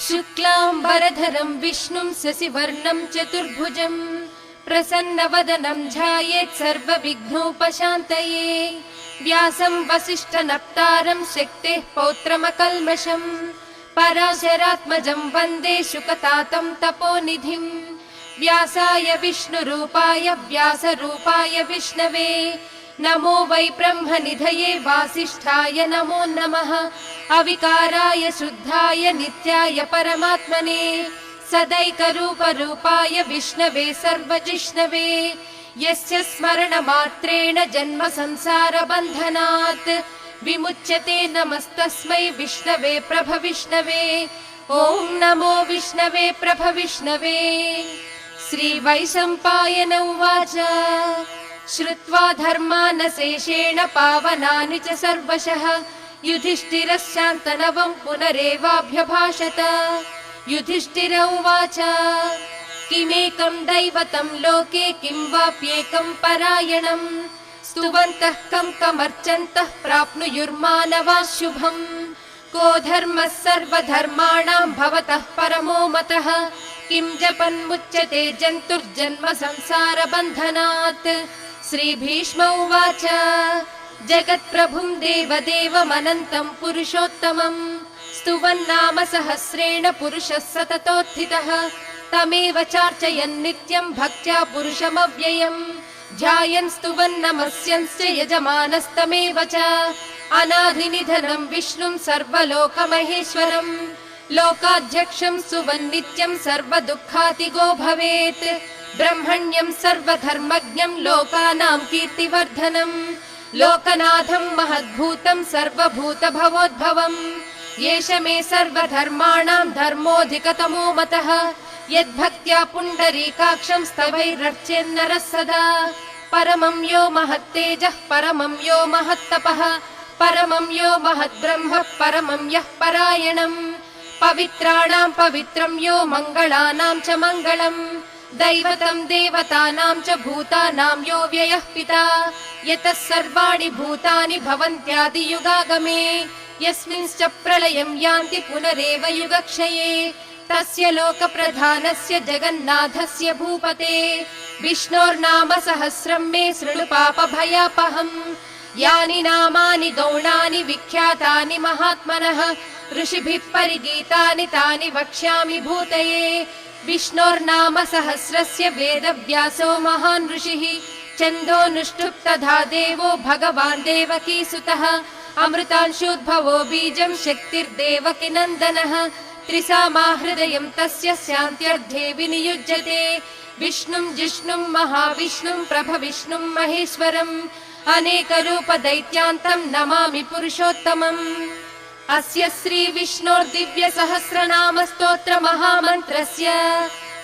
शुक्लांबरधरं विष्णुं शशिवर्णं चतुर्भुजं प्रसन्नवदनं ध्यायेत् सर्वविघ्नोपशान्तये। व्यासं वसिष्ठनप्तारं शक्तेः पौत्रमकल्मषं पराशरात्मजं वन्दे शुकतातं तपोनिधिं। व्यासाय विष्णुरूपाय व्यासरूपाय विष्णवे नमो वै ब्रह्मनिधये वासिष्ठाय नमो नमः। अविकाराय शुद्धाय नित्याय परमात्मने सदैकरूपरूपाय विष्णवे सर्वजिष्णवे यस्य स्मरणमात्रेण जन्म संसारबन्धनात् विमुच्यते। नमस्तस्मै विष्णवे प्रभविष्णवे। ॐ नमो विष्णवे प्रभविष्णवे। श्रीवैशम्पायन उवाच श्रुत्वा धर्मानशेषेण पावनानि च सर्वशः युधिष्ठिरश्शान्तनवं पुनरेवाभ्यभाषत। युधिष्ठिर उवाच किमेकं दैवतं लोके किं वाप्येकं परायणं स्तुवन्तः कं कमर्चन्तः प्राप्नुयुर्मानवाः शुभम्। को धर्मः सर्वधर्माणां भवतः परमो मतः किं जपन्मुच्यते जन्तुर्जन्म संसारबन्धनात्। श्रीभीष्म उवाच जगत्प्रभुं देवदेवमनन्तं पुरुषोत्तमं स्तुवन्नाम सहस्रेण पुरुषः सततोत्थितः तमेव चार्चयन् नित्यं भक्त्या पुरुषमव्ययम् ध्यायन् स्तुवन् नमस्यंश्च यजमानस्तमेव च। अनादिनिधनं विष्णुं सर्वलोकमहेश्वरं लोकाध्यक्षं स्तुवन् नित्यं सर्वदुःखातिगो भवेत्। ब्रह्मण्यं सर्वधर्मज्ञं लोकानां कीर्तिवर्धनं लोकनाथं महद्भूतं सर्वभूतभवोद्भवं येष मे सर्वधर्माणां धर्मोऽधिकतमो मतः। यद्भक्त्या पुण्डरीकाक्षं स्तवैरर्चेन्नरः सदा परमं यो महत्तेजः परमं यो महत्तपः परमं यो महद्ब्रह्म परमं यः परायणं पवित्राणां पवित्रं यो मङ्गलानां च मङ्गलम् दैवतं देवतानां च भूतानां यो व्ययः पिता यतः सर्वाणि भूतानि भवन्त्यादियुगागमे यस्मिंश्च प्रलयं यान्ति पुनरेव युगक्षये तस्य लोकप्रधानस्य जगन्नाथस्य भूपते विष्णोर्नाम सहस्रं मे शृणु पापभयापहम्। यानि नामानि गौणानि विख्यातानि महात्मनः ऋषिभिः परिगीतानि तानि वक्ष्यामि भूतये। विष्णोर्नाम सहस्रस्य वेदव्यासो महान् ऋषिः छन्दोनुष्ठुप् तथा देवो भगवान् देवकीसुतः अमृतांशोद्भवो बीजं शक्तिर्देवकी नन्दनः त्रिसामा हृदयं तस्य शान्त्यर्थे विनियुज्यते। विष्णुं जिष्णुं महाविष्णुं प्रभविष्णुं महेश्वरम् अनेकरूपदैत्यान्तं नमामि पुरुषोत्तमम्। अस्य श्रीविष्णोर्दिव्यसहस्रनाम स्तोत्र महामन्त्रस्य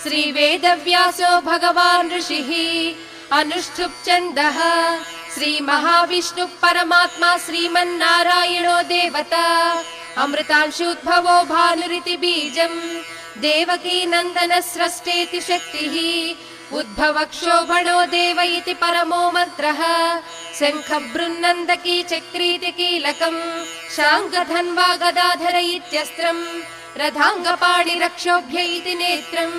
श्रीवेदव्यासो भगवान् ऋषिः अनुष्ठुप् छन्दः श्रीमहाविष्णुः परमात्मा श्रीमन्नारायणो देवता अमृतांशोद्भवो भानुरिति बीजम् देवकी नन्दन स्रष्टेति शक्तिः उद्भवक्षोभणो देव इति परमो मन्त्रः शङ्खबृन्नन्दकी चक्रीति कीलकम् शाङ्गधन्वा गदाधर इत्यस्त्रम् रथाङ्गपाणिरक्षोभ्य इति नेत्रम्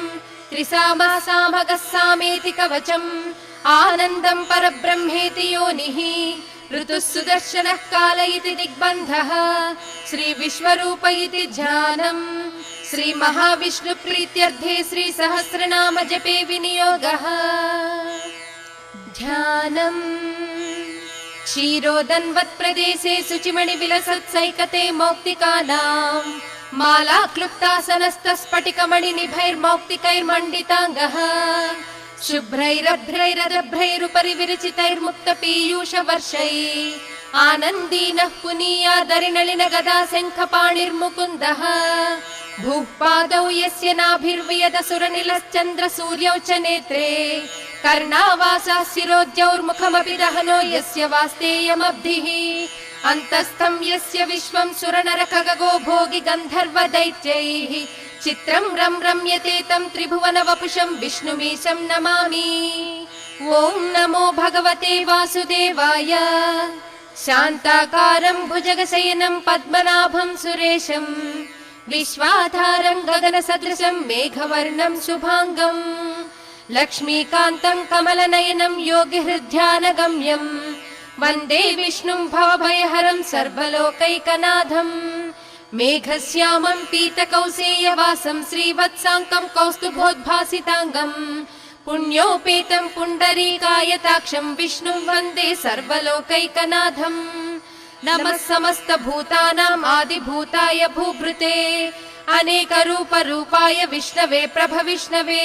त्रिसामा सामगः सामेति कवचम् आनन्दं परब्रह्मेति योनिः ऋतुः सुदर्शनः काल इति दिग्बन्धः श्रीविश्वरूप इति ध्यानम् श्रीमहाविष्णुप्रीत्यर्थे श्रीसहस्रनाम जपे विनियोगः। ध्यानम् क्षीरोदन्वत्प्रदेशे शुचिमणिविलसत्सैकते मौक्तिकानां माला क्लुप्तासनस्तस्फटिकमणिनिभैर्मौक्तिकैर्मण्डिताङ्गः शुभ्रैरभ्रैरदभ्रैरुपरि विरचितैर्मुक्तपीयूषवर्षैः आनन्दीनः पुनीयादरिनलिन गदा शङ्खपाणिर्मुकुन्दः भूः पादौ यस्य नाभिर्वियदसुरनिलश्चन्द्र सूर्यौ च नेत्रे कर्णावासाः शिरोद्यौर्मुखमपि दहनो यस्य वास्तेयमब्धिः अन्तस्थं यस्य विश्वं सुरनरखगो भोगि गन्धर्वदैत्यैः चित्रं रं रम्यते तं त्रिभुवन वपुषं विष्णुमीशं नमामि। ॐ नमो भगवते वासुदेवाय। शान्ताकारं भुजगशयनं पद्मनाभं सुरेशं विश्वाधारं गगनसदृशं मेघवर्णं शुभांगं लक्ष्मीकान्तं कमलनयनं योगिहृद्ध्यानगम्यं वन्दे विष्णुं भवभयहरं सर्वलोकैकनाथं मेघश्यामं पीतकौसेयवासं श्रीवत्साङ्कं कौस्तुभोद्भासिताङ्गं पुण्योपेतं पुण्डरीकायताक्षं विष्णुं वन्दे सर्वलोकैकनाथम् नमः समस्तभूतानाम् आदिभूताय भूभृते अनेकरूपरूपाय विष्णवे प्रभविष्णवे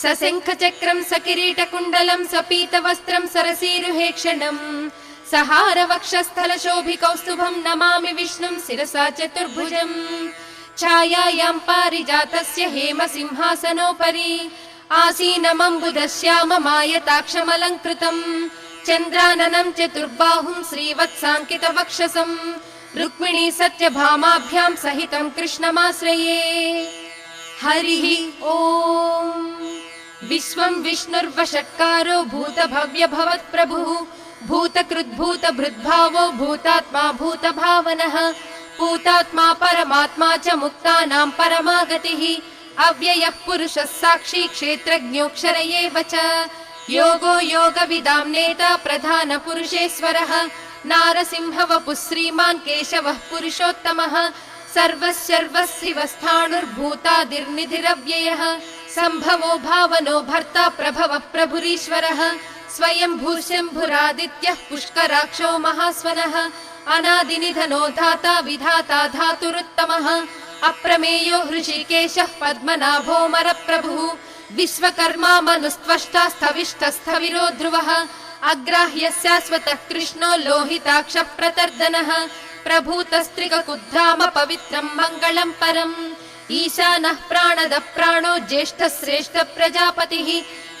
सशङ्खचक्रं सकिरीटकुण्डलं सपीतवस्त्रं सरसीरुहेक्षणं सहारवक्षस्थलशोभिकौस्तुभं नमामि विष्णुं शिरसा चतुर्भुजम् छायायां पारिजातस्य हेमसिंहासनोपरि आसीनमम्बुदश्याममायताक्षमलङ्कृतम् चन्द्राननं चतुर्बाहुं श्रीवत्साङ्कितवक्षसं रुक्मिणी सत्यभामाभ्यां सहितं कृष्णमाश्रये हरिः ओम् विश्वं विष्णुर्वषट्कारो भूतभव्यभवत्प्रभुः भूतकृद्भूतभृद्भावो भूतात्मा भूतभावनः भूतात्मा परमात्मा च मुक्तानां परमागतिः अव्ययः पुरुषः साक्षी क्षेत्रज्ञोऽक्षर एव च योगो योगविदां नेता प्रधानपुरुषेश्वरः नारसिंहवपुः श्रीमान् केशवः पुरुषोत्तमः सर्वस्यर्वशिवस्थाणुर्भूतादिर्निधिरव्ययः सम्भवो भावनो भर्ता प्रभवः प्रभुरीश्वरः स्वयंभू शम्भुरादित्यः पुष्कराक्षो महास्वनः अनादिनिधनो धाता विधाता धातुरुत्तमः अप्रमेयो हृषिकेशः पद्मनाभो मरप्रभुः विश्वकर्मा मनुस्त्वष्टा स्थविष्टस्थविरो ध्रुवः अग्राह्यः शाश्वतः कृष्णो लोहिताक्षः प्रतर्दनः प्रभूतस्त्रिककुद्धाम पवित्रं मङ्गलं परम् ईशानः प्राणदः प्राणो ज्येष्ठः श्रेष्ठः प्रजापतिः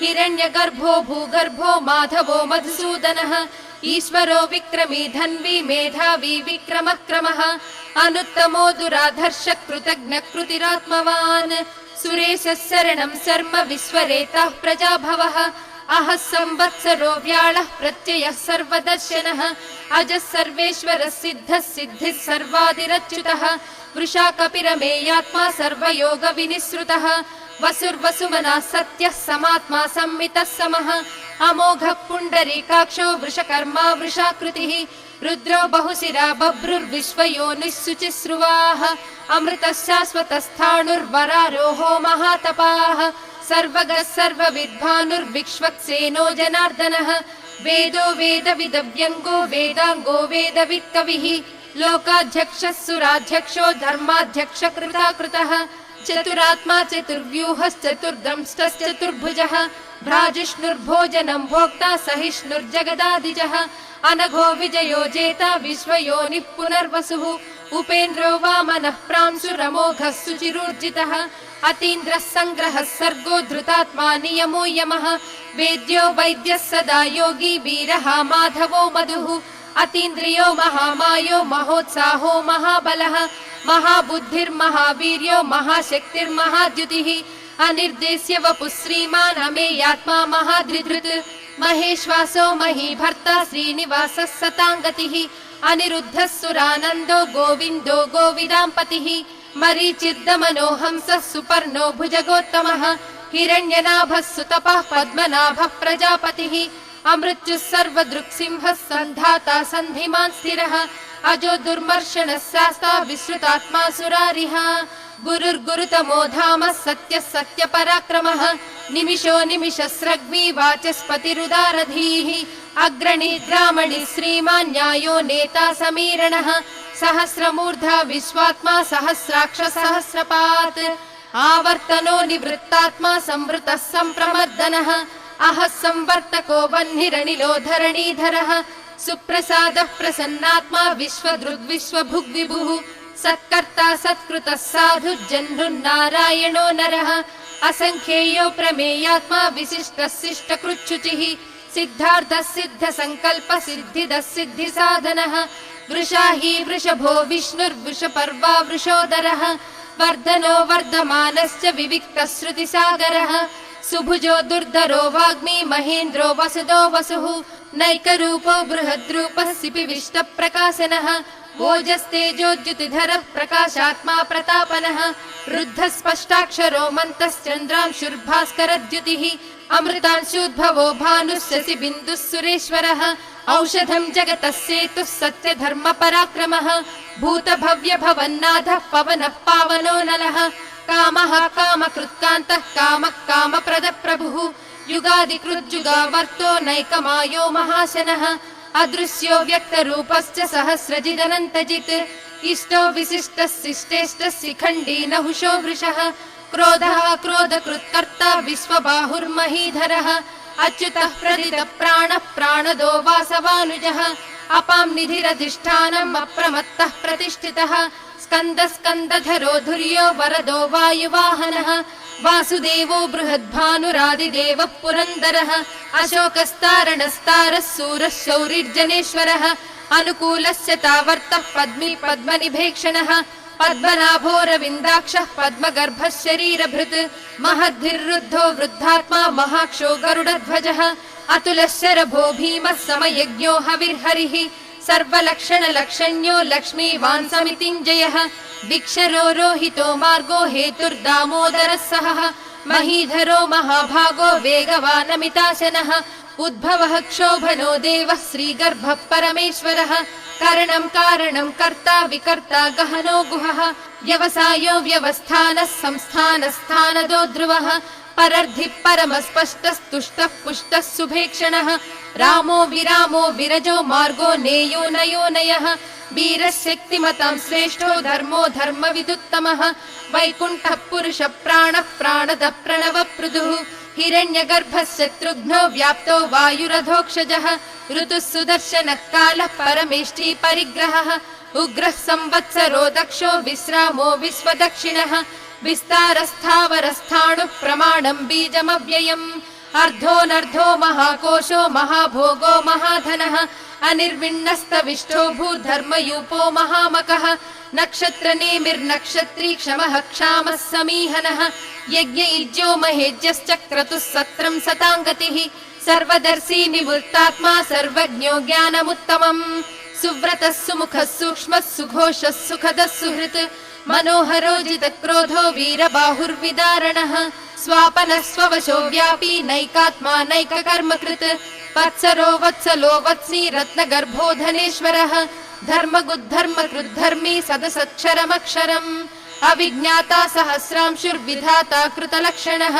हिरण्यगर्भो भूगर्भो माधवो मधुसूदनः ईश्वरो विक्रमी धन्वी मेधावी विक्रमः क्रमः अनुत्तमो दुराधर्ष कृतज्ञ कृतिरात्मवान् सुरेशः शरणं शर्म विश्वरेताः प्रजाभवः अहः संवत्सरो व्याळः प्रत्ययः सर्वदर्शनः अजः सर्वेश्वरः सिद्धः सिद्धिः सर्वादिरच्युतः वृषा कपिरमेयात्मा सर्वयोग विनिसृतः वसुर्वसुमनः सत्यः समात्मा संमितः समः अमोघः पुण्डरीकाक्षो वृषकर्मा वृषाकृतिः रुद्रो बहुशिरा बभ्रुर्विश्वयोनिः शुचिस्रुवाः अमृतः शाश्वतस्थाणुर्वरारोहो महातपाः सर्वगः सर्वविद्भानुर्विक्ष्वक्सेनो जनार्दनः वेदो वेदविदव्यङ्गो वेदाङ्गो वेदवित्कविः लोकाध्यक्षः सुराध्यक्षो धर्माध्यक्ष कृताकृतः चतुरात्मा चतुर्व्यूहश्चतुर्दंष्टश्चतुर्भुजः भ्राजिष्णुर्भोजनं भोक्ता सहिष्णुर्जगदादिजः अनघो विजयो जेता विश्वयोनिः पुनर्वसुः उपेन्द्रो वामनः प्रांशुरमोघः सुचिरूर्जितः अतीन्द्रः सङ्ग्रहः सर्गो धृतात्मा नियमो यमः वेद्यो वैद्यः सदा योगी वीरः माधवो मधुः अतीन्द्रियो महामायो महोत्साहो महाबलः महाबुद्धिर्महावीर्यो महाशक्तिर्महाद्युतिः अनिर्देश्य वपुः श्रीमान् अमेयात्मा महाधृधृत् महेश्वासो महीभर्ता श्रीनिवासः सताङ्गतिः अनिरुद्धः सुरानन्दो गोविन्दो गोविदाम्पतिः मरीचिर्दमनो हंसः सुपर्णो भुजगोत्तमः हिरण्यनाभः सुतपः पद्मनाभः प्रजापतिः अमृत्युः सर्वदृक्सिंहः सन्धाता सन्धिमान् स्थिरः अजो दुर्मर्शनः शास्ता विश्रुतात्मा सुरारिः गुरुर्गुरुतमो धामः सत्यः सत्यपराक्रमः निमिषो निमिषस्रग्वी वाचस्पतिरुदारधीः अग्रणी ग्रामणि श्रीमान् न्यायो नेता समीरणः सहस्रमूर्धा विश्वात्मा सहस्राक्ष सहस्रपात् आवर्तनो निवृत्तात्मा संवृतः सम्प्रमर्दनः अहः संवर्तको वह्निरनिलो धरणीधरः सुप्रसादः प्रसन्नात्मा विश्वदृग्विश्वभुग्विभुः सत्कर्ता सत्कृतः साधु जह्नुर्नारायणो नरः असंख्येयो प्रमेयात्मा विशिष्टः शिष्टकृच्छुचिः सिद्धार्थः सिद्ध संकल्प सिद्धिदः सिद्धि साधनः वृषाही वृषभो विष्णुर्वृषपर्वा वृषोदरः वर्धनो वर्धमानश्च विविक्तः श्रुतिसागरः सुभुजो दुर्धरो वाग्मी महेन्द्रो वसुदो वसुः नैकरूपो बृहद्रूपः सिपिविष्टप्रकाशनः ओजस्तेजोद्युतिधरः प्रकाशात्मा प्रतापनः रुद्धः स्पष्टाक्षरो मन्तश्चन्द्रांशुर्भास्करद्युतिः अमृतांशूद्भवो भानुः शशिबिन्दुः सुरेश्वरः औषधं जगतः सेतुः सत्यधर्मपराक्रमः भूतभव्यभवन्नाथः पवनः पावनो नलः कामः कामकृत्कान्तः कामः कामप्रदप्रभुः युगादिकृज्जुगावर्तो नैकमायो महाशनः अदृश्यो व्यक्तरूपश्च सहस्रजिदनन्तजित् इष्टो विशिष्टः शिष्टेष्टः शिखण्डी नहुषो वृषः क्रोधः क्रोधकृत्कर्ता विश्वबाहुर्महीधरः अच्युतः प्रदितः प्राणः प्राणदो वासवानुजः अपां निधिरधिष्ठानम् अप्रमत्तः प्रतिष्ठितः स्कन्दः स्कन्दधरो धुर्यो वरदो वायुवाहनः वासुदेवो बृहद्भानुरादिदेवः पुरन्दरः अशोकस्तारणस्तारः सूरः शौरिर्जनेश्वरः अनुकूलस्य तावर्तः पद्मी पद्मनिभेक्षणः पद्मनाभोरविन्दाक्षः पद्मगर्भः शरीरभृत् महद्भिर्रुद्धो वृद्धात्मा महाक्षो गरुडध्वजः अतुलः शरभो भीमः समयज्ञो हविर्हरिः सर्वलक्षणलक्षण्यो लक्ष्मीवान् समितिञ्जयः विक्षरो रोहितो मार्गो हेतुर्दामोदरः सहः महीधरो महाभागो वेगवानमिताशनः उद्भवः क्षोभनो देवः श्रीगर्भः परमेश्वरः करणं कारणं कर्ता विकर्ता गहनो गुहः व्यवसायो व्यवस्थानः संस्थानस्थानदो ध्रुवः परर्धिः परमस्पष्टस्तुष्टः पुष्टः सुभेक्षणः रामो विरामो विरजो मार्गो नेयो नयो नयः वीरः शक्तिमतां श्रेष्ठो धर्मो धर्मविदुत्तमः वैकुण्ठः पुरुषः प्राणः प्राणदः प्रणवपृदुः हिरण्यगर्भः शत्रुघ्नो व्याप्तो वायुरधोक्षजः ऋतुः सुदर्शनः कालः परमेष्ठी परिग्रहः उग्रः संवत्सरो दक्षो विश्रामो विश्वदक्षिणः विस्तारस्थावरस्थाणुः प्रमाणं बीजमव्ययम् अर्धोऽनर्धो महाकोशो महाभोगो महाधनः अनिर्विण्णस्तविष्ठो भूधर्मयूपो महामकः नक्षत्रनेमिर्नक्षत्री क्षमः क्षामः समीहनः यज्ञ इज्यो महेज्यश्च क्रतुः सत्रं सताङ्गतिः सर्वदर्शी निवृत्तात्मा सर्वज्ञो ज्ञानमुत्तमम् सुव्रतः सुमुखः सूक्ष्मः सुघोषः सुखदः सुहृत् मनोहरो जितक्रोधो वीरबाहुर्विदारणः स्वापनः स्ववशो व्यापी नैकात्मा नैककर्मकृत् वत्सरो वत्सलो वत्सी रत्नगर्भो धनेश्वरः धर्मगुद्धर्मकृद्धर्मी सदसक्षरमक्षरम् अविज्ञाता सहस्रांशुर्विधाता कृतलक्षणः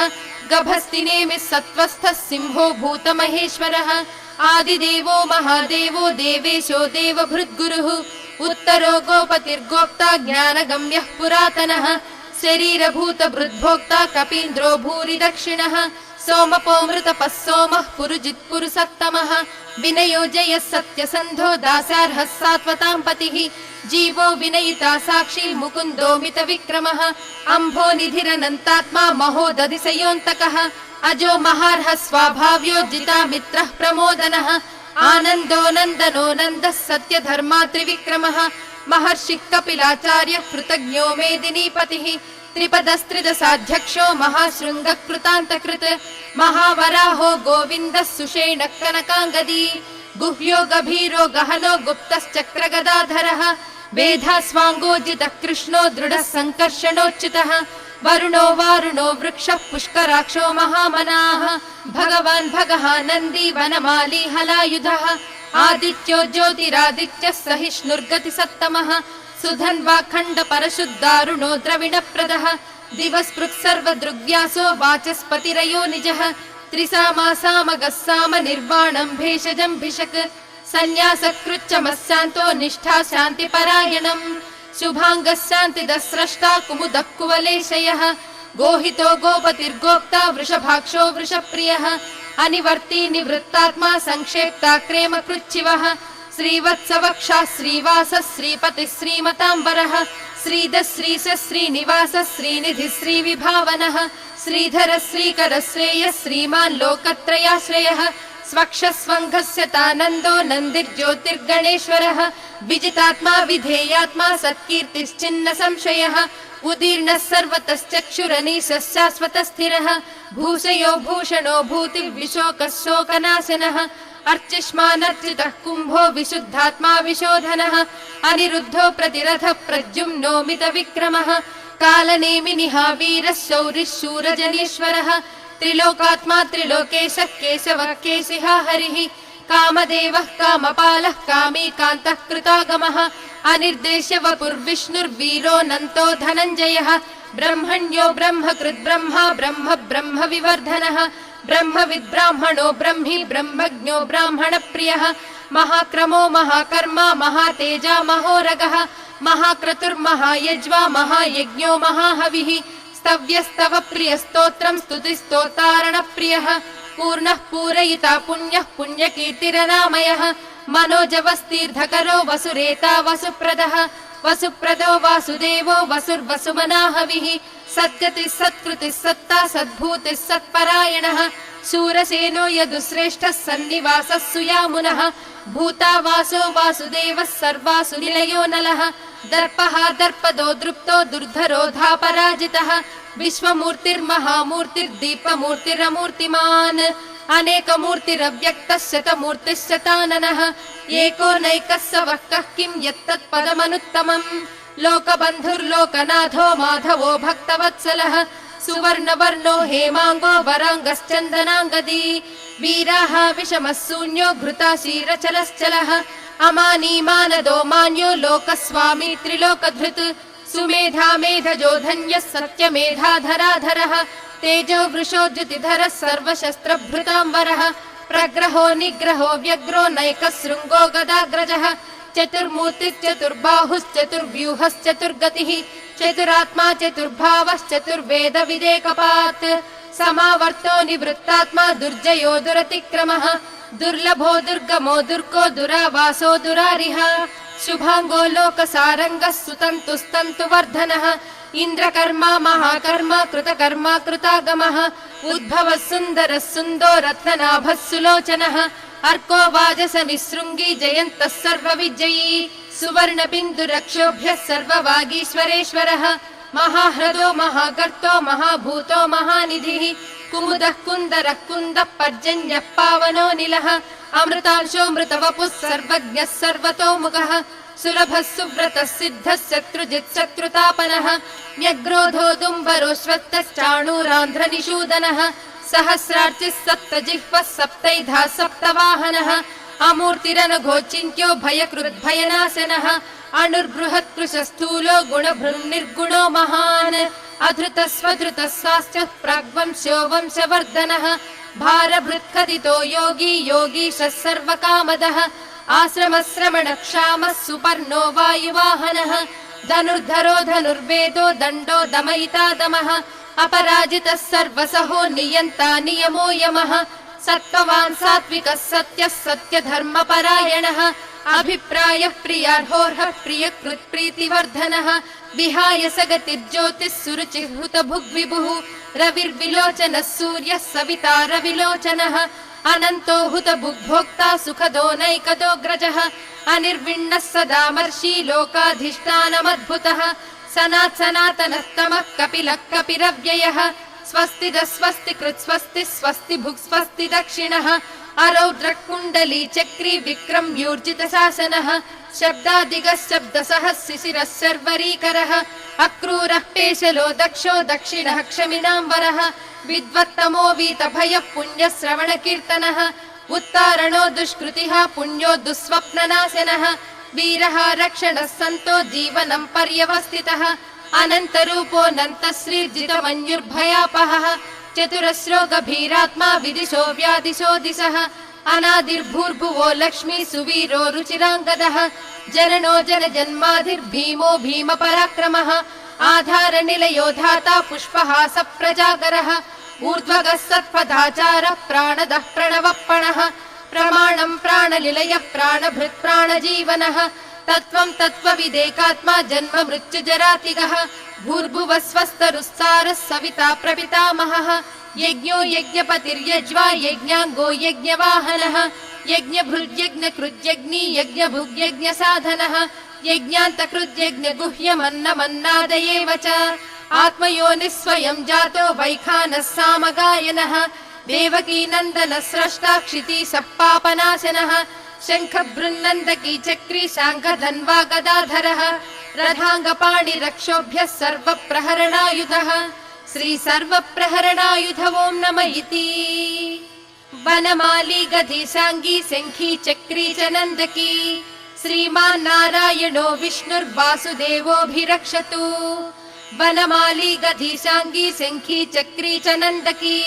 गभस्तिनेमिः सत्त्वस्थः सिंहो भूतमहेश्वरः आदिदेवो महादेवो देवेशो देवभृद्गुरुः उत्तरो गोपतिर्गोप्ता ज्ञानगम्यः पुरातनः शरीरभूतभृद्भोक्ता कपीन्द्रो भूरि दक्षिणः सोमपोमृतपः सोमः पुरुजित्पुरुसत्तमः विनयो जयः सत्यसन्धो दासार्हः सात्वतां पतिः जीवो विनयिता साक्षी मुकुन्दो मितविक्रमः अम्भो निधिरनन्तात्मा महोदधिशयोऽन्तकः अजो महार्हः स्वाभाव्यो जिता मित्रः प्रमोदनः आनन्दो नन्दनो नन्दः सत्यधर्मा त्रिविक्रमः महर्षिः कपिलाचार्यः कृतज्ञो मेदिनीपतिः त्रिपदस्त्रिदशाध्यक्षो महाशृङ्गकृतान्तकृत् महावराहो गोविन्दः सुषेणः कनकाङ्गदी गुह्यो गभीरो गहनो गुप्तश्चक्रगदाधरः वेधास्वाङ्गोजितः कृष्णो दृढः सङ्कर्षणोच्युतः वरुणो वारुणो वृक्षः पुष्कराक्षो महामनाः भगवान् भगः नन्दी वनमाली हलायुधः आदित्यो ज्योतिरादित्यः सहिष्णुर्गतिसत्तमः सुधन्वाखण्ड परशुद्धारुणो द्रविणप्रदः दिवस्पृक् सर्वदृग्व्यासो वाचस्पतिरयो निजः त्रिसामासामगः साम निर्वाणं भेषजं भिषक् सन्न्यासकृच्चमस्सान्तो निष्ठा शान्तिपरायणम् शुभाङ्गः शान्तिदः स्रष्टा कुमुदः कुवलेशयः गोहितो गोपतिर्गोप्ता वृषभाक्षो वृषप्रियः अनिवर्ती निवृत्तात्मा संक्षेप्ता क्रेमकृच्छिवः श्रीवत्सवक्षः श्रीवासः श्रीपतिः श्रीमताम्बरः श्रीधः श्रीशः श्रीनिवासः श्रीनिधिः श्रीविभावनः श्रीधरः श्रीकरः श्रेयः श्रीमान् लोकत्रयाश्रयः स्वक्षस्वङ्घस्य तानन्दो नन्दिर्ज्योतिर्गणेश्वरः विजितात्मा विधेयात्मा सत्कीर्तिश्चिन्न संशयः उदीर्णः सर्वतश्चक्षुरनीशः शाश्वतस्थिरः भूषयो भूषणो भूतिर्विशोकः शोकनाशनः अर्चिष्मानर्चितः कुम्भो विशुद्धात्मा विशोधनः अनिरुद्धो प्रतिरथः प्रद्युम्नो मितविक्रमः कालनेमिनिहा वीरः शौरिः शूरजनीश्वरः त्रिलोकात्मा त्रिलोकेशः केशवः केशिहा हरिः कामदेवः कामपालः कामीकान्तः कृतागमः अनिर्देश्य वपुर्विष्णुर्वीरोऽनन्तो धनञ्जयः ब्रह्मण्यो ब्रह्मकृद्ब्रह्मा ब्रह्म ब्रह्म विवर्धनः ब्रह्मविद्ब्राह्मणो ब्रह्मी ब्रह्मज्ञो ब्राह्मणप्रियः महाक्रमो महाकर्मा महातेजा महोरगः महाक्रतुर्महायज्वा महायज्ञो महाहविः स्तव्यस्तव प्रियस्तोत्रम् स्तुतिस्तोतारणप्रियः पूर्णः पूरयिता पुण्यः पुण्यकीर्तिरनामयः मनोजवस्तीर्धकरो वसुरेता वसुप्रदः वसुप्रदो वासुदेवो वसुर्वसुमनाहविः सद्गतिः सत्कृतिः सत्ता सद्भूतिः सत्परायणः शूरसेनो यदुश्रेष्ठः सन्निवासः सुयामुनः भूता वासो वासुदेवः सर्वासु निलयो नलः दर्पः दर्पदो दृप्तो दुर्धरोधा पराजितः विश्वमूर्तिर्महामूर्तिर्दीपमूर्तिरमूर्तिमान् अनेकमूर्तिरव्यक्तः शतमूर्तिः शताननः एको नैकः स वः कः किं यत्तत्पदमनुत्तमम् लोकबन्धुर्लोकनाथो माधवो भक्तवत्सलः सुवर्णवर्णो हेमाङ्गो वराङ्गश्चन्दनाङ्गदी वीराः विषमः शून्यो घृताशीरचलश्चलः अमानीमानदो मान्यो लोकस्वामी त्रिलोकधृत् सुमेधा मेधजो धन्यः सत्यमेधाधराधरः तेजो वृषोद्युतिधरः सर्वशस्त्रभृताम्बरः प्रग्रहो निग्रहो व्यग्रो नैकशृङ्गो गदाग्रजः चतुर्मूर्तिश्चतुर्बाहुश्चतुर्व्यूहश्चतुर्गतिः चतुरात्मा चतुर्भावश्चतुर्वेदविदेकपात् समावर्तो निवृत्तात्मा दुर्जयो दुरतिक्रमः दुर्लभो दुर्गमो दुर्गो दुरावासो दुरारिः शुभाङ्गो लोकसारङ्गः सुतन्तुस्तन्तुवर्धनः इन्द्रकर्मा महाकर्मा कृतकर्मा कृतागमः उद्भवः सुन्दरः सुन्दो रत्ननाभः सुलोचनः अर्को वाजसनिःशृङ्गी जयन्तः सर्वविजयी सुवर्णबिन्दुरक्षोभ्यः सर्ववागीश्वरेश्वरः महाह्रदो महागर्तो महाभूतो महानिधिः कुमुदः कुन्दरः कुन्दः पर्जन्यः पावनो निलः अमृतांशो मृतवपुः सर्वज्ञः सर्वतोमुखः सुलभः सुव्रतः सिद्धः शत्रुजित् शत्रुतापनः न्यग्रोधो दुम्बरोश्वत्तश्चाणूरान्ध्रनिषूदनः सहस्रार्चिः सप्तजिह्वः सप्तैधा सप्तवाहनः अमूर्तिरनघोचिन्त्यो भयकृद्भयनाशनः अणुर्बृहत्कृशस्थूलो गुणभृन्निर्गुणो महान् अधृतः स्वधृतः स्वास्थ्यः प्राग्वंश्यो वंशवर्धनः भारभृत्कथितो योगी योगीशः सर्वकामदः आश्रमश्रमणक्षामः सुपर्णो वायुवाहनः धनुर्धरो धनुर्वेदो दण्डो दमयिता दमः अपराजितः सर्वसहो नियन्ता नियमो यमः सत्त्ववान् सात्विकः सत्यः सत्यधर्मपरायणः अभिप्रायः प्रियार्होर्हः प्रियकृत्प्रीतिवर्धनः विहाय सगतिर्ज्योतिः सुरुचिः हुतभुग्विभुः रविर्विलोचनः सूर्यः सविता रविलोचनः अनन्तो हुतभुग्भोक्ता सुखदो नैकदोऽग्रजः अनिर्विण्णः सदामर्षि लोकाधिष्ठानमद्भुतः सनातनस्तमः कपिलः कपिरव्ययः स्वस्तिदः स्वस्तिकृत् स्वस्ति स्वस्ति भुक् स्वस्ति दक्षिणः अरौद्रः कुण्डली चक्री विक्रम्यूर्जितशासनः शब्दादिगः शब्दसः शिशिरः शर्वरीकरः अक्रूरः पेशलो दक्षो दक्षिणः क्षमिनाम्बरः विद्वत्तमो वीतभयः पुण्यश्रवणकीर्तनः उत्तारणो दुष्कृतिः पुण्यो दुःस्वप्ननाशनः वीरः रक्षणः सन्तो जीवनं पर्यवस्थितः अनन्तरूपोऽनन्तश्रीर्जितमन्युर्भयापहः चतुरस्रो गभीरात्मा विदिशो व्यादिशो दिशः अनादिर्भूर्भुवो लक्ष्मी सुवीरो रुचिराङ्गदः जननो जनजन्माधिर्भीमो भीमपराक्रमः आधारनिलयो धाता पुष्पहास प्रजागरः ऊर्ध्वगः सत्पदाचारः प्राणदः प्रणवः पणः प्रमाणं प्राणनिलयः प्राणभृत् प्राणजीवनः तत्त्वं तत्त्वविदेकात्मा जन्म मृत्युजरातिगः भूर्भुवः स्वस्तरुस्सारः सविता प्रपितामहः यज्ञो यज्ञपतिर्यज्वा यज्ञाङ्गो यज्ञवाहनः यज्ञभृद्यज्ञकृद्यज्ञी यज्ञभुग्यज्ञसाधनः यज्ञान्तकृद्यज्ञगुह्यमन्नमन्नादयेव च आत्मयोनिः स्वयं जातो वैखानः सामगायनः देवकी नन्दनः स्रष्टा क्षिती सप्पापनाशनः शङ्खबृन्नन्दकी चक्री शाङ्खधन्वा गदाधरः रथाङ्गपाणिरक्षोभ्यः सर्वप्रहरणायुधः श्री सर्वप्रहरणायुध ॐ नम इति वनमाली गधी साङ्गी शङ्खी चक्री च नन्दकी श्रीमान् नारायणो विष्णुर्वासुदेवोऽभिरक्षतु वनमाली गधी साङ्गी शङ्खी चक्री च नन्दकी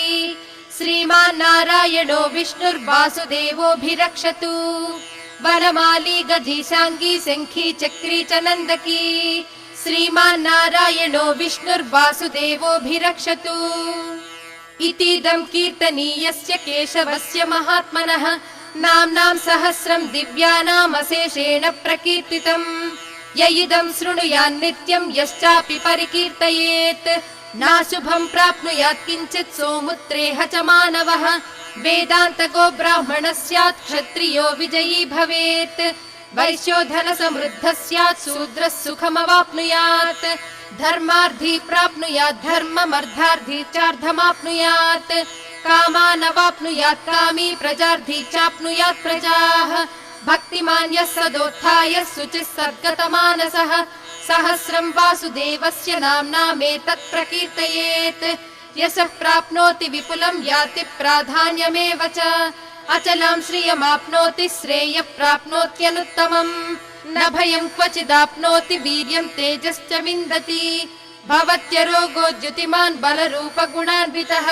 श्रीमान् नारायणो विष्णुर्वासुदेवोऽभिरक्षतु वनमाली गधी साङ्गी शङ्खी चक्री च नन्दकी श्रीमान् नारायणो विष्णुर्वासुदेवोऽभिरक्षतु इतीदं कीर्तनीयस्य केशवस्य महात्मनः नाम्नां सहस्रं दिव्यानामशेषेण प्रकीर्तितम् य इदं शृणुयान्नित्यं यश्चापि परिकीर्तयेत् नाशुभं प्राप्नुयात् किञ्चित् सोमुत्रेह च मानवः वेदान्तको ब्राह्मणः स्यात् क्षत्रियो विजयी भवेत् वैश्यो धनसमृद्धः स्यात् शूद्रः सुखमवाप्नुयात् धर्मार्थी प्राप्नुयात् धर्ममर्धार्थी चार्धमाप्नुयात् कामानवाप्नुयात् कामी प्रजार्थी चाप्नुयात् प्रजाः भक्तिमान् यः सदोत्थाय शुचिः सद्गतमानसः सहस्रं वासुदेवस्य नाम्नामेतत् प्रकीर्तयेत् यशः प्राप्नोति विपुलं याति प्राधान्यमेव च अचलां श्रियमाप्नोति श्रेयः प्राप्नोत्यनुत्तमम् न भयं क्वचिदाप्नोति वीर्यं तेजश्च विन्दति भवत्यरोगो द्युतिमान् बलरूपगुणान्वितः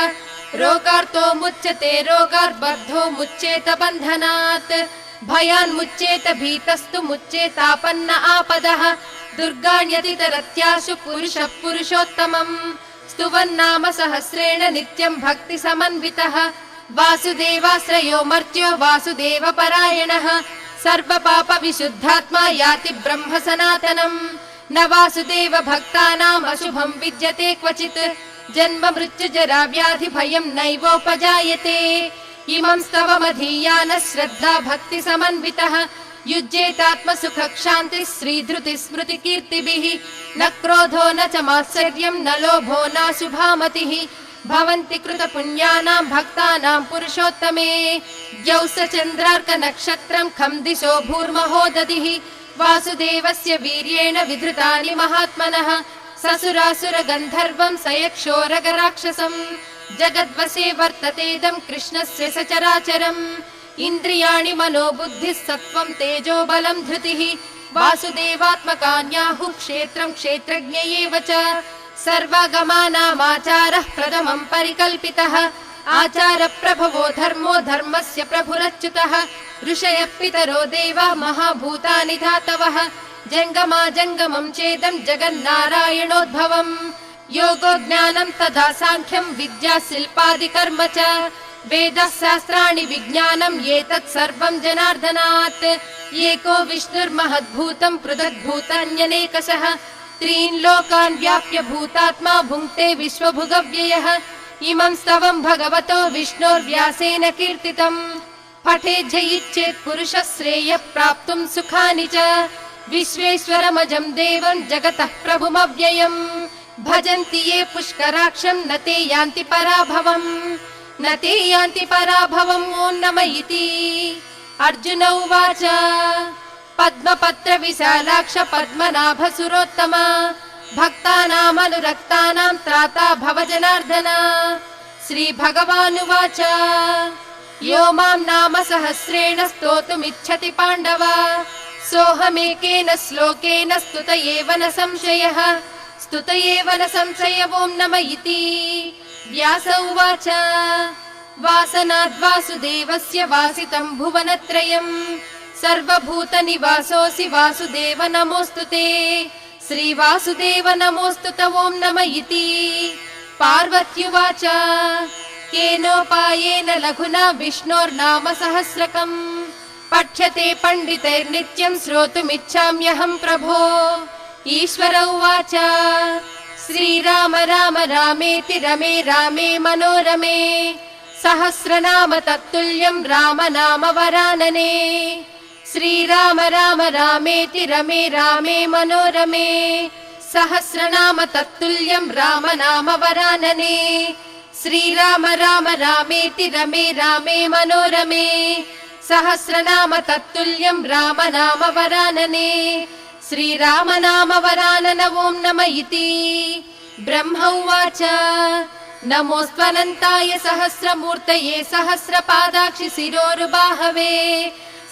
रोगार्तो मुच्यते रोगार्बद्धो मुच्येत बन्धनात् भयान्मुच्येत भीतस्तु मुच्येतापन्न आपदः दुर्गाण्यतितरत्याशु पुरुषः पुरुषोत्तमम् स्तुवन्नाम सहस्रेण नित्यं भक्ति समन्वितः वासुदेवाश्रयो मर्त्यो वासुदेवपरायणः सर्वपाप विशुद्धात्मा याति ब्रह्म सनातनम् न वासुदेव भक्तानाम् अशुभं विद्यते क्वचित् जन्म मृत्युजरा व्याधि भयं नैवोपजायते इमं स्तवमधीयानः श्रद्धा भक्ति समन्वितः युज्येतात्मसुख क्षान्तिः श्रीधृति स्मृति कीर्तिभिः न क्रोधो न च मात्सर्यं न लोभो नाशुभामतिः भवन्ति कृत पुण्यानां भक्तानां पुरुषोत्तमे द्यौ स चन्द्रार्क नक्षत्रं खं दिशो भूर्महो दधिः वासुदेवस्य वीर्येण विधृतानि महात्मनः ससुरासुर गन्धर्वं सयक्षोरगराक्षसं जगद्वशे वर्ततेदं कृष्णस्य सचराचरम् इन्द्रियाणि मनो बुद्धिः सत्त्वं तेजो बलं धृतिः वासुदेवात्मकान्याहुः क्षेत्रं क्षेत्रज्ञ एव च सर्वागमानामाचारः प्रथमं परिकल्पितः आचार प्रभवो धर्मो धर्मस्य प्रभुरच्युतः ऋषयः पितरो देवा महाभूतानि धातवः जङ्गमा जङ्गमं चेदं जगन्नारायणोद्भवम् योगो ज्ञानं तथा साङ्ख्यं विद्या शिल्पादिकर्म च वेदः शास्त्राणि विज्ञानं एतत् सर्वं जनार्दनात् एको विष्णुर्महद्भूतं पृथग्भूतान्यनेकशः त्रीन् लोकान् व्याप्य भूतात्मा भुङ्क्ते विश्वभुगव्ययः इमं स्तवं भगवतो विष्णोर्व्यासेन कीर्तितम् पठेज्जयिच्छेत् पुरुषः श्रेयः प्राप्तुं सुखानि च विश्वेश्वरमजं देवं जगतः प्रभुमव्ययम् भजन्ति ये पुष्कराक्षं न ते यान्ति पराभवम् न ते यान्ति पराभवम् ॐ नम इति अर्जुन उवाच पद्मपत्र विशालाक्ष पद्मनाभ सुरोत्तम भक्तानामनुरक्तानां त्राता भव जनार्दन श्रीभगवानुवाच यो मां नाम सहस्रेण स्तोतुमिच्छति पाण्डव सोऽहमेकेन श्लोकेन स्तुत एव न संशयः स्तुत एव न संशय ॐ नम इति व्यास उवाच वासनाद्वासुदेवस्य वासितं भुवनत्रयम् सर्वभूतनिवासोऽसि वासुदेव नमोऽस्तु ते श्रीवासुदेव नमोऽस्तु ॐ नम इति पार्वत्युवाच केनोपायेन लघुना विष्णोर्नाम सहस्रकम् पठ्यते पण्डितैर्नित्यं श्रोतुमिच्छाम्यहं प्रभो। ईश्वर उवाच श्रीराम राम रामेति रमे रामे मनोरमे सहस्रनाम तत्तुल्यं राम नाम वरानने। श्रीराम राम रामेति रमे रामे मनोरमे सहस्रनाम तत्तुल्यं राम नाम वरानने। श्रीराम राम रामेति रमे रामे मनोरमे सहस्रनाम तत्तुल्यं राम नाम वरानने। श्रीराम नाम वरानन ओं नम इति। ब्रह्म उवाच नमोऽस्त्वनन्ताय सहस्रमूर्तये सहस्रपादाक्षि शिरोरुबाहवे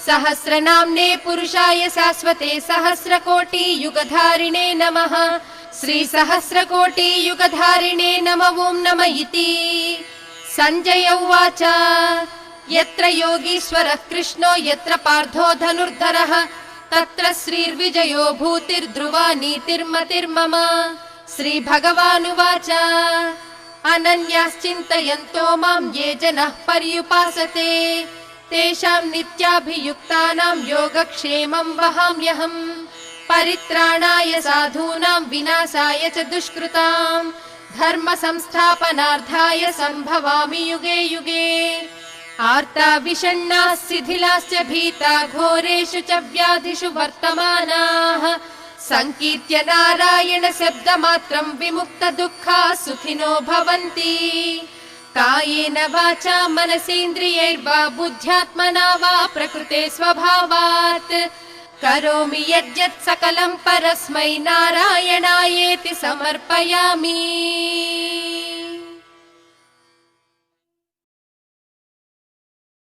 सहस्रनाम्ने पुरुषाय शाश्वते सहस्रकोटि युगधारिणे नमः। श्री सहस्रकोटि युगधारिणे नम ओं नम इति। संजय उवाच यत्र योगीश्वरः कृष्णो यत्र पार्थो धनुर्धरः तत्र श्रीर्विजयो भूतिर्ध्रुवा नीतिर्मतिर्मम। श्रीभगवानुवाच अनन्याश्चिन्तयन्तो मां ये जनः पर्युपासते तेषां नित्याभियुक्तानां योगक्षेमं वहाम्यहम्। परित्राणाय साधूनां विनाशाय च दुष्कृतां धर्म संस्थापनार्थाय सम्भवामि युगे युगे। आर्ता विषण्णाः शिथिलाश्च भीता घोरेषु च व्याधिषु वर्तमानाः संकीर्त्य नारायण शब्दमात्रं विमुक्त दुःखाः सुखिनो भवन्ति। कायेन वाचा मनसेन्द्रियैर्वा बुद्ध्यात्मना वा प्रकृते स्वभावात् करोमि यद्यत् सकलं परस्मै नारायणायेति समर्पयामि।